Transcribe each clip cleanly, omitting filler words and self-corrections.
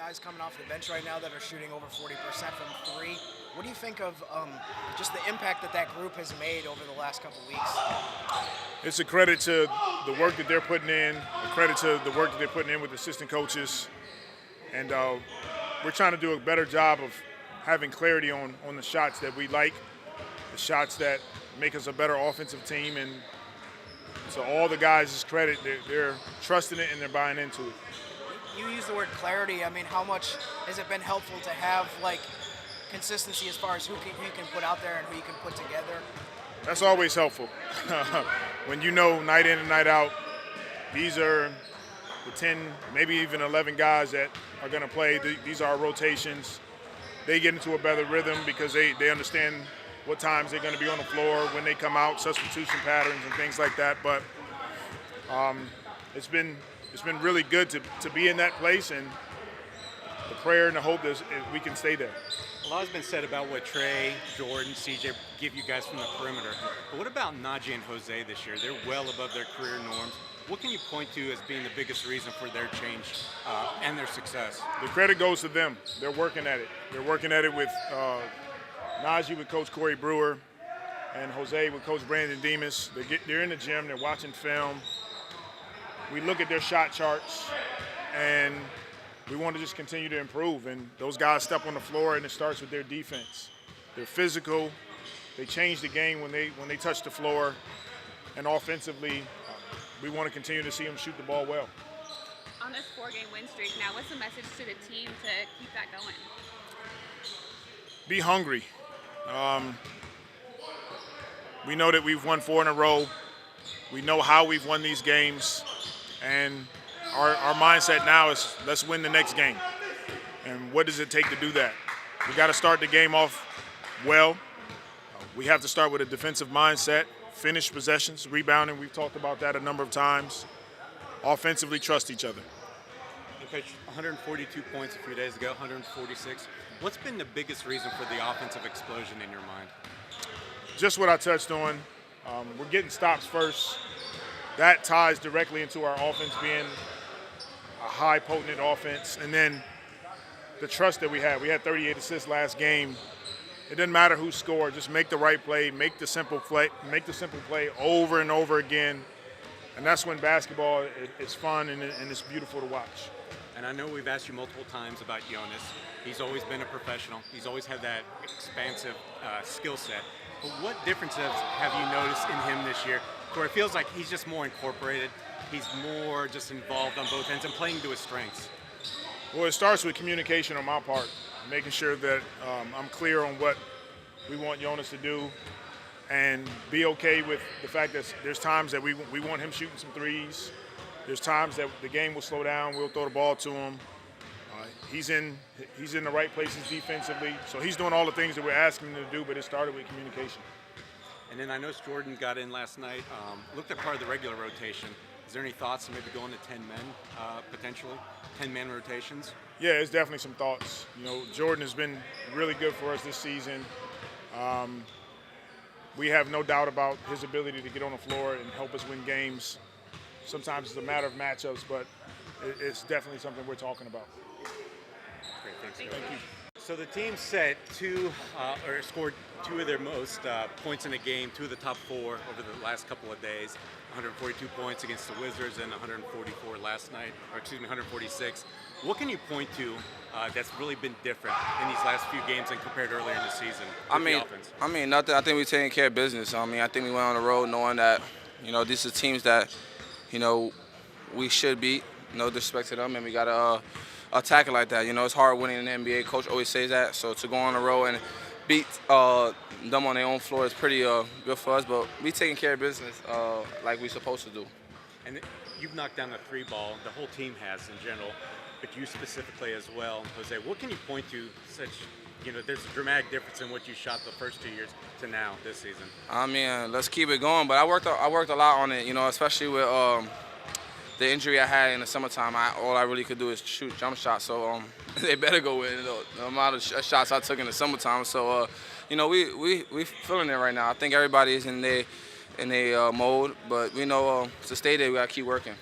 guys coming off the bench right now that are shooting over 40% from three. What do you think of just the impact that group has made over the last couple weeks? It's a credit to the work that they're putting in, a credit to the work that they're putting in with assistant coaches. And we're trying to do a better job of having clarity on the shots that we like, the shots that make us a better offensive team. And so all the guys' credit, they're trusting it and they're buying into it. You use the word clarity. I mean, how much has it been helpful to have, like, consistency as far as who you can put out there and who you can put together? That's always helpful. When you know night in and night out, these are the 10, maybe even 11 guys that are going to play. These are our rotations. They get into a better rhythm because they understand what times they're going to be on the floor, when they come out, substitution patterns and things like that. But it's been really good to be in that place, and the prayer and the hope is we can stay there. A lot has been said about what Trey, Jordan, CJ give you guys from the perimeter. But what about Najee and Jose this year? They're well above their career norms. What can you point to as being the biggest reason for their change and their success? The credit goes to them. They're working at it. They're working at it with Najee with Coach Corey Brewer and Jose with Coach Brandon Demas. They're in the gym. They're watching film. We look at their shot charts, and we want to just continue to improve. And those guys step on the floor, and it starts with their defense. They're physical. They change the game when they touch the floor. And offensively, we want to continue to see them shoot the ball well. On this 4-game win streak now, what's the message to the team to keep that going? Be hungry. We know that we've won 4 in a row. We know how we've won these games. And our mindset now is let's win the next game. And what does it take to do that? We got to start the game off well. We have to start with a defensive mindset, finish possessions, rebounding. We've talked about that a number of times. Offensively, trust each other. Coach, 142 points a few days ago, 146. What's been the biggest reason for the offensive explosion in your mind? Just what I touched on. We're getting stops first. That ties directly into our offense being a high, potent offense. And then the trust that we have. We had 38 assists last game. It doesn't matter who scored. Just make the right play, make the simple play over and over again. And that's when basketball is fun and it's beautiful to watch. And I know we've asked you multiple times about Jonas. He's always been a professional. He's always had that expansive skill set. But what differences have you noticed in him this year, where it feels like he's just more incorporated, he's more just involved on both ends and playing to his strengths? Well, it starts with communication on my part, making sure that I'm clear on what we want Jonas to do and be okay with the fact that there's times that we want him shooting some threes. There's times that the game will slow down, we'll throw the ball to him. He's in the right places defensively, so he's doing all the things that we're asking him to do, but it started with communication. And then I noticed Jordan got in last night, looked at part of the regular rotation. Is there any thoughts of maybe going to 10 men potentially, 10-man rotations? Yeah, it's definitely some thoughts. You know, Jordan has been really good for us this season. We have no doubt about his ability to get on the floor and help us win games. Sometimes it's a matter of matchups, but it's definitely something we're talking about. Great, thanks. Thank you. So the team set scored 2 of their most points in a game, 2 of the top 4 over the last couple of days. 142 points against the Wizards and 144 last night, 146. What can you point to that's really been different in these last few games and compared to earlier in the season with the offense? Nothing. I think we're taking care of business. I think we went on the road knowing that, these are teams that, we should beat. No disrespect to them, and we got to attack it like that. It's hard winning in the NBA. Coach always says that. So to go on the road and beat them on their own floor is pretty good for us. But we taking care of business like we're supposed to do. And you've knocked down the 3 ball. The whole team has in general, but you specifically as well, Jose. What can you point to such? There's a dramatic difference in what you shot the first 2 years to now this season. Let's keep it going. But I worked a lot on it. Especially with the injury I had in the summertime. All I really could do is shoot jump shots. So they better go in the amount of shots I took in the summertime. So we feeling it right now. I think everybody is in their mode. But we know to stay there, we gotta keep working.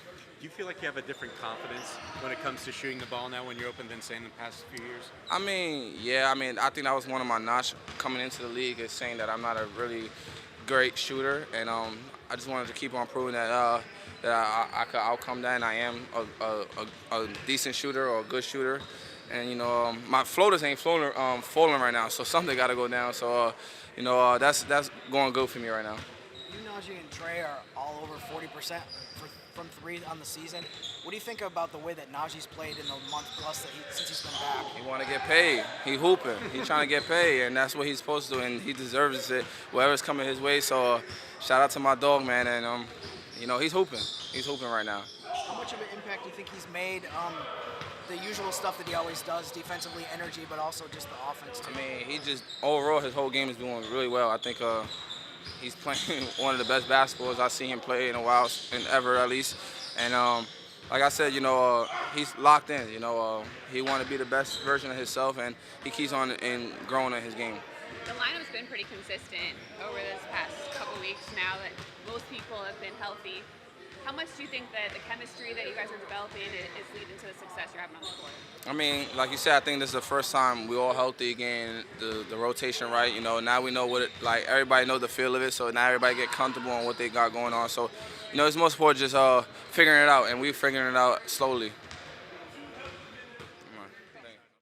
Do you feel like you have a different confidence when it comes to shooting the ball now when you're open than say in the past few years? I mean, yeah, I mean, I think that was one of my knocks coming into the league is saying that I'm not a really great shooter, and I just wanted to keep on proving that I could outcome that, and I am a decent shooter or a good shooter. And my floaters ain't falling right now, so something got to go down. So that's going good for me right now. You, Najee, and Trey are all over 40% from three on the season. What do you think about the way that Najee's played in the month plus since he's been back? He want to get paid. He hooping. He trying to get paid, and that's what he's supposed to do, and he deserves it. Whatever's coming his way. So shout out to my dog, man, and he's hooping. He's hooping right now. How much of an impact do you think he's made? The usual stuff that he always does, defensively, energy, but also just the offense too. I mean, he just overall his whole game is doing really well. I think he's playing one of the best basketballs I've seen him play in a while, and ever at least. And like I said, he's locked in. He want to be the best version of himself, and he keeps on growing in his game. The lineup's been pretty consistent over this past couple weeks now that most people have been healthy. How much do you think that the chemistry that you guys are developing is leading to the success you're having on the court? I mean, like you said, I think this is the first time we all healthy again, the rotation right. Now we know everybody knows the feel of it, so now everybody get comfortable on what they got going on. So, it's most for just figuring it out, and we're figuring it out slowly.